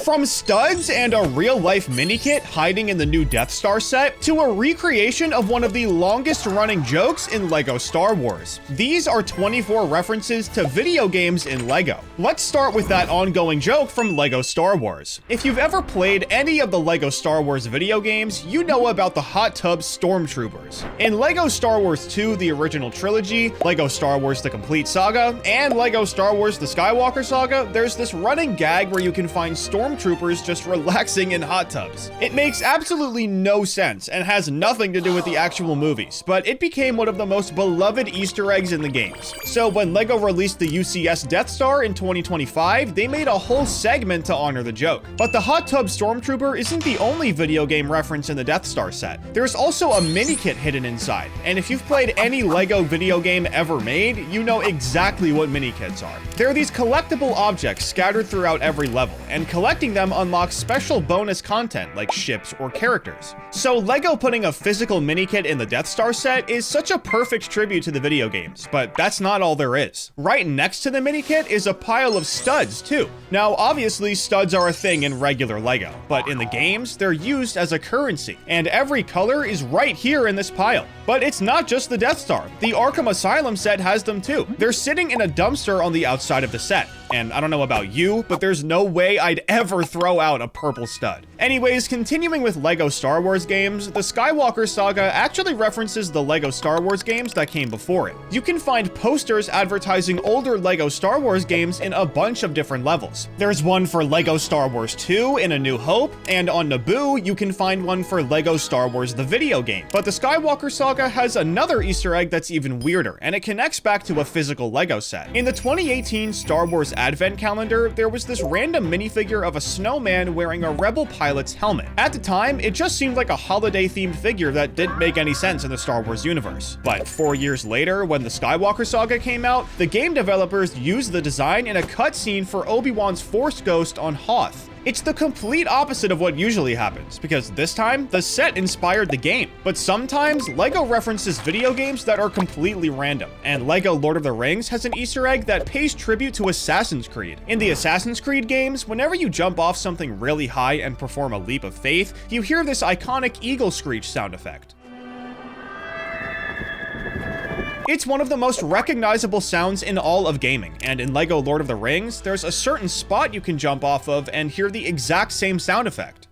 From studs and a real-life mini-kit hiding in the new Death Star set, to a recreation of one of the longest-running jokes in LEGO Star Wars. These are 24 references to video games in LEGO. Let's start with that ongoing joke from LEGO Star Wars. If you've ever played any of the LEGO Star Wars video games, you know about the hot tub stormtroopers. In LEGO Star Wars 2, the original trilogy, LEGO Star Wars The Complete Saga, and LEGO Star Wars The Skywalker Saga, there's this running gag where you can find stormtroopers just relaxing in hot tubs. It makes absolutely no sense and has nothing to do with the actual movies, but it became one of the most beloved Easter eggs in the games. So when LEGO released the UCS Death Star in 2025, they made a whole segment to honor the joke. But the hot tub stormtrooper isn't the only video game reference in the Death Star set. There's also a mini-kit hidden inside, and if you've played any LEGO video game ever made, you know exactly what mini-kits are. There are these collectible objects scattered throughout every level, and collecting them unlocks special bonus content like ships or characters. So LEGO putting a physical mini-kit in the Death Star set is such a perfect tribute to the video games, but that's not all there is. Right next to the mini-kit is a pile of studs too. Now obviously studs are a thing in regular LEGO, but in the games they're used as a currency, and every color is right here in this pile. But it's not just the Death Star. The Arkham Asylum set has them too. They're sitting in a dumpster on the outside of the set. And I don't know about you, but there's no way I'd ever throw out a purple stud. Anyways, continuing with LEGO Star Wars games, the Skywalker Saga actually references the LEGO Star Wars games that came before it. You can find posters advertising older LEGO Star Wars games in a bunch of different levels. There's one for LEGO Star Wars 2 in A New Hope, and on Naboo, you can find one for LEGO Star Wars the video game. But the Skywalker Saga has another Easter egg that's even weirder, and it connects back to a physical LEGO set. In the 2018 Star Wars Advent Calendar, there was this random minifigure of a snowman wearing a Rebel pilot's helmet. At the time, it just seemed like a holiday-themed figure that didn't make any sense in the Star Wars universe. But 4 years later, when the Skywalker Saga came out, the game developers used the design in a cutscene for Obi-Wan's Force Ghost on Hoth. It's the complete opposite of what usually happens, because this time, the set inspired the game. But sometimes, LEGO references video games that are completely random, and LEGO Lord of the Rings has an Easter egg that pays tribute to Assassin's Creed. In the Assassin's Creed games, whenever you jump off something really high and perform a leap of faith, you hear this iconic eagle screech sound effect. It's one of the most recognizable sounds in all of gaming, and in LEGO Lord of the Rings, there's a certain spot you can jump off of and hear the exact same sound effect.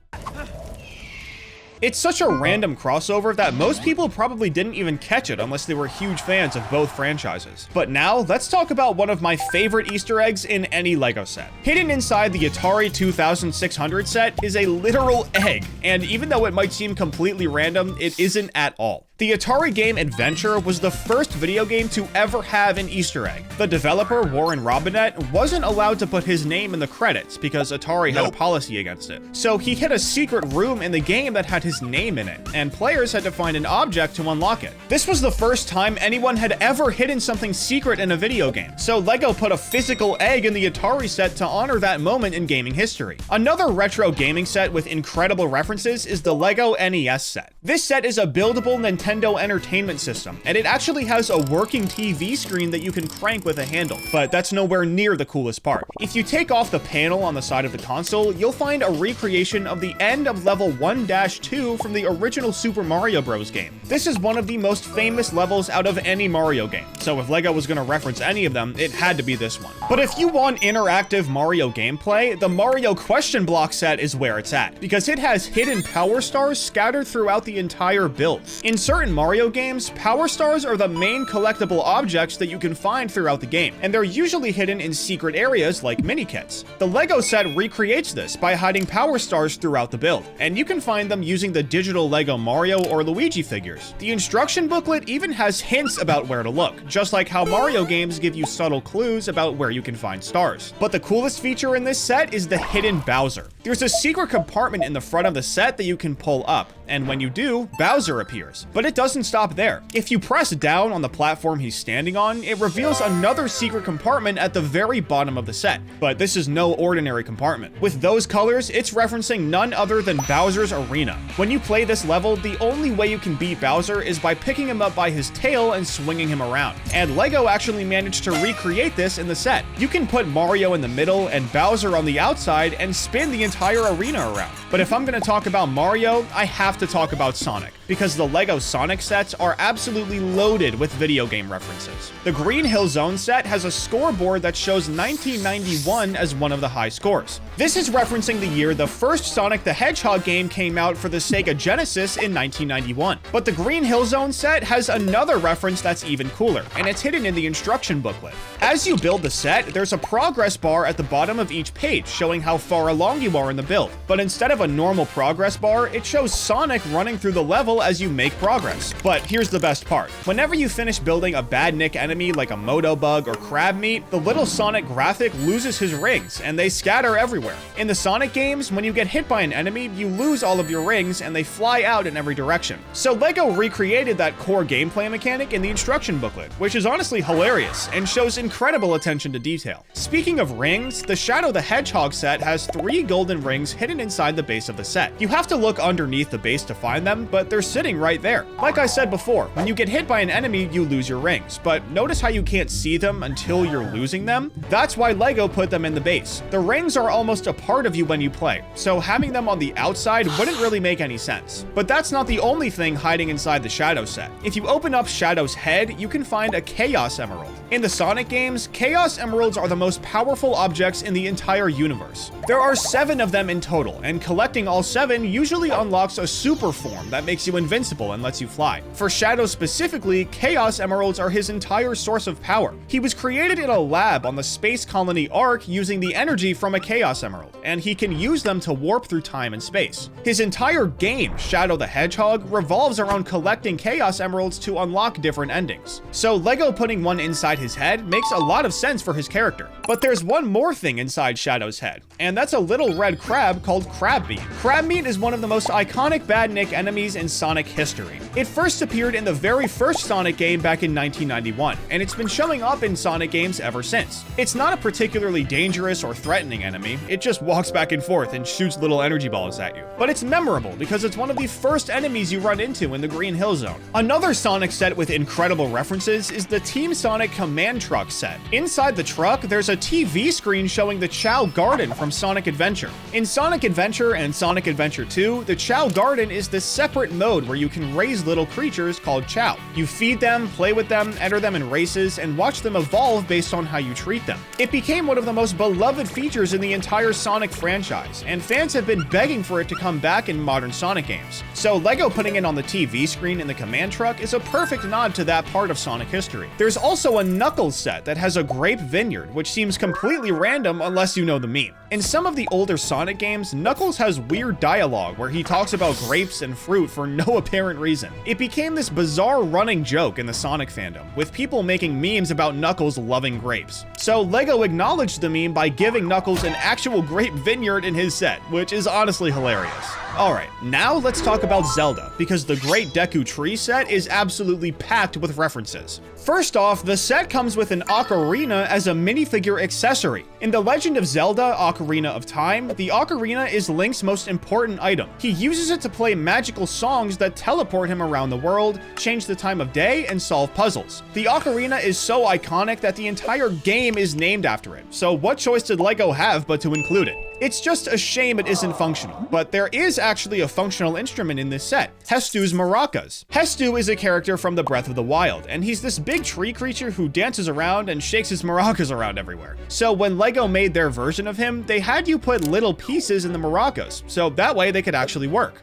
It's such a random crossover that most people probably didn't even catch it unless they were huge fans of both franchises. But now, let's talk about one of my favorite Easter eggs in any LEGO set. Hidden inside the Atari 2600 set is a literal egg, and even though it might seem completely random, it isn't at all. The Atari game Adventure was the first video game to ever have an Easter egg. The developer, Warren Robinett, wasn't allowed to put his name in the credits because Atari had a policy against it. So he hid a secret room in the game that had his name in it, and players had to find an object to unlock it. This was the first time anyone had ever hidden something secret in a video game, so LEGO put a physical egg in the Atari set to honor that moment in gaming history. Another retro gaming set with incredible references is the LEGO NES set. This set is a buildable Nintendo Entertainment System, and it actually has a working TV screen that you can crank with a handle, but that's nowhere near the coolest part. If you take off the panel on the side of the console, you'll find a recreation of the end of level 1-2 from the original Super Mario Bros. Game. This is one of the most famous levels out of any Mario game, so if LEGO was gonna reference any of them, it had to be this one. But if you want interactive Mario gameplay, the Mario Question Block set is where it's at, because it has hidden power stars scattered throughout the entire build. In certain Mario games, power stars are the main collectible objects that you can find throughout the game, and they're usually hidden in secret areas like mini-kits. The LEGO set recreates this by hiding power stars throughout the build, and you can find them using the digital LEGO Mario or Luigi figures. The instruction booklet even has hints about where to look, just like how Mario games give you subtle clues about where you can find stars. But the coolest feature in this set is the hidden Bowser. There's a secret compartment in the front of the set that you can pull up, and when you do, Bowser appears. But it doesn't stop there. If you press down on the platform he's standing on, it reveals another secret compartment at the very bottom of the set. But this is no ordinary compartment. With those colors, it's referencing none other than Bowser's Arena. When you play this level, the only way you can beat Bowser is by picking him up by his tail and swinging him around. And LEGO actually managed to recreate this in the set. You can put Mario in the middle and Bowser on the outside and spin the entire arena around. But if I'm going to talk about Mario, I have to talk about Sonic, because the LEGO Sonic sets are absolutely loaded with video game references. The Green Hill Zone set has a scoreboard that shows 1991 as one of the high scores. This is referencing the year the first Sonic the Hedgehog game came out for the Sega Genesis in 1991. But the Green Hill Zone set has another reference that's even cooler, and it's hidden in the instruction booklet. As you build the set, there's a progress bar at the bottom of each page showing how far along you are in the build. But instead of a normal progress bar, it shows Sonic running through the level as you make progress. But here's the best part. Whenever you finish building a bad nick enemy like a Moto Bug or Crab Meat, the little Sonic graphic loses his rings and they scatter everywhere. In the Sonic games, when you get hit by an enemy, you lose all of your rings and they fly out in every direction. So LEGO recreated that core gameplay mechanic in the instruction booklet, which is honestly hilarious and shows incredible attention to detail. Speaking of rings, the Shadow the Hedgehog set has 3 golden rings hidden inside the base of the set. You have to look underneath the base to find them, but they're sitting right there. Like I said before, when you get hit by an enemy, you lose your rings, but notice how you can't see them until you're losing them? That's why LEGO put them in the base. The rings are almost a part of you when you play, so having them on the outside wouldn't really make any sense. But that's not the only thing hiding inside the Shadow set. If you open up Shadow's head, you can find a Chaos Emerald. In the Sonic games, Chaos Emeralds are the most powerful objects in the entire universe. There are 7 of them in total, and collecting all 7 usually unlocks a super form that makes you invincible and lets you fly. For Shadow specifically, Chaos Emeralds are his entire source of power. He was created in a lab on the space colony Ark using the energy from a Chaos Emerald, and he can use them to warp through time and space. His entire game, Shadow the Hedgehog, revolves around collecting Chaos Emeralds to unlock different endings. So LEGO putting one inside his head makes a lot of sense for his character. But there's one more thing inside Shadow's head, and that's a little red crab called Crab Meat. Crab Meat is one of the most iconic badnik enemies in Sonic history. It first appeared in the very first Sonic game back in 1991, and it's been showing up in Sonic games ever since. It's not a particularly dangerous or threatening enemy, it just walks back and forth and shoots little energy balls at you. But it's memorable because it's one of the first enemies you run into in the Green Hill Zone. Another Sonic set with incredible references is the Team Sonic Command Truck set. Inside the truck, there's a TV screen showing the Chow Garden from Sonic Adventure. In Sonic Adventure and Sonic Adventure 2, the Chow Garden is this separate mode where you can raise little creatures called Chow. You feed them, play with them, enter them in races, and watch them evolve based on how you treat them. It became one of the most beloved features in the entire Sonic franchise, and fans have been begging for it to come back in modern Sonic games. So LEGO putting it on the TV screen in the command truck is a perfect nod to that part of Sonic history. There's also a Knuckles set that has a grape vineyard, which seems completely random unless you know the meme. In some of the older Sonic games, Knuckles has weird dialogue where he talks about grapes and fruit for no apparent reason. It became this bizarre running joke in the Sonic fandom, with people making memes about Knuckles loving grapes. So LEGO acknowledged the meme by giving Knuckles an actual grape vineyard in his set, which is honestly hilarious. Alright, now let's talk about Zelda, because the Great Deku Tree set is absolutely packed with references. First off, the set comes with an ocarina as a minifigure accessory. In The Legend of Zelda Ocarina of Time, the ocarina is Link's most important item. He uses it to play magical songs that teleport him around the world, change the time of day, and solve puzzles. The ocarina is so iconic that the entire game is named after it, so what choice did LEGO have but to include it? It's just a shame it isn't functional, but there is actually a functional instrument in this set, Hestu's maracas. Hestu is a character from the Breath of the Wild, and he's this big tree creature who dances around and shakes his maracas around everywhere. So when LEGO made their version of him, they had you put little pieces in the maracas, so that way they could actually work.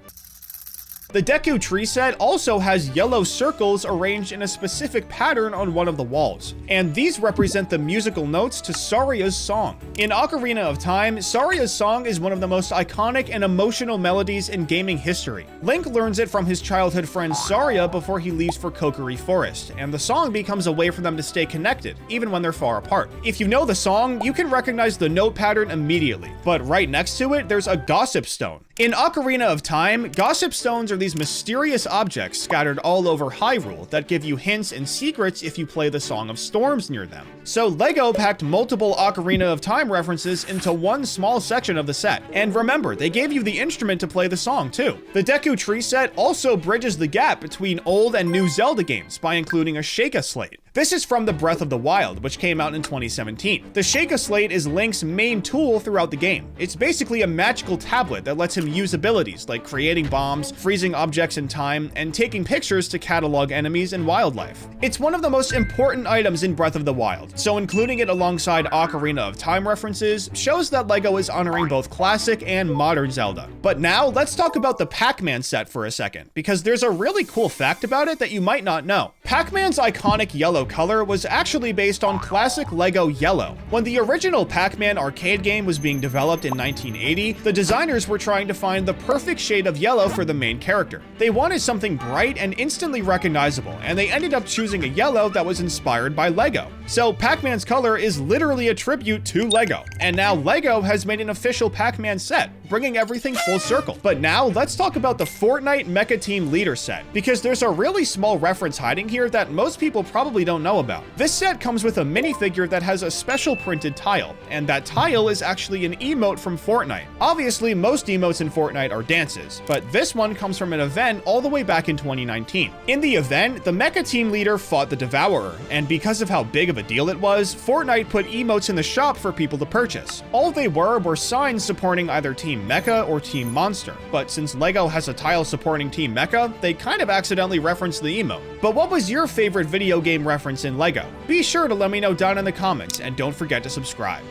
The Deku Tree set also has yellow circles arranged in a specific pattern on one of the walls, and these represent the musical notes to Saria's song. In Ocarina of Time, Saria's song is one of the most iconic and emotional melodies in gaming history. Link learns it from his childhood friend Saria before he leaves for Kokiri Forest, and the song becomes a way for them to stay connected, even when they're far apart. If you know the song, you can recognize the note pattern immediately, but right next to it, there's a gossip stone. In Ocarina of Time, gossip stones are these mysterious objects scattered all over Hyrule that give you hints and secrets if you play the Song of Storms near them. So LEGO packed multiple Ocarina of Time references into one small section of the set. And remember, they gave you the instrument to play the song too. The Deku Tree set also bridges the gap between old and new Zelda games by including a Sheikah Slate. This is from the Breath of the Wild, which came out in 2017. The Sheikah Slate is Link's main tool throughout the game. It's basically a magical tablet that lets him use abilities like creating bombs, freezing objects in time, and taking pictures to catalog enemies and wildlife. It's one of the most important items in Breath of the Wild, so including it alongside Ocarina of Time references shows that LEGO is honoring both classic and modern Zelda. But now, let's talk about the Pac-Man set for a second, because there's a really cool fact about it that you might not know. Pac-Man's iconic yellow color was actually based on classic LEGO yellow. When the original Pac-Man arcade game was being developed in 1980, the designers were trying to find the perfect shade of yellow for the main character. They wanted something bright and instantly recognizable, and they ended up choosing a yellow that was inspired by LEGO. So Pac-Man's color is literally a tribute to LEGO. And now LEGO has made an official Pac-Man set, bringing everything full circle. But now let's talk about the Fortnite Mecha Team Leader set, because there's a really small reference hiding here that most people probably don't know about. This set comes with a minifigure that has a special printed tile, and that tile is actually an emote from Fortnite. Obviously, most emotes in Fortnite are dances, but this one comes from an event all the way back in 2019. In the event, the Mecha Team Leader fought the Devourer, and because of how big of a deal it was, Fortnite put emotes in the shop for people to purchase. All they were signs supporting either Team Mecha or Team Monster, but since LEGO has a tile supporting Team Mecha, they kind of accidentally referenced the emote. But what was your favorite video game reference in LEGO? Be sure to let me know down in the comments, and don't forget to subscribe.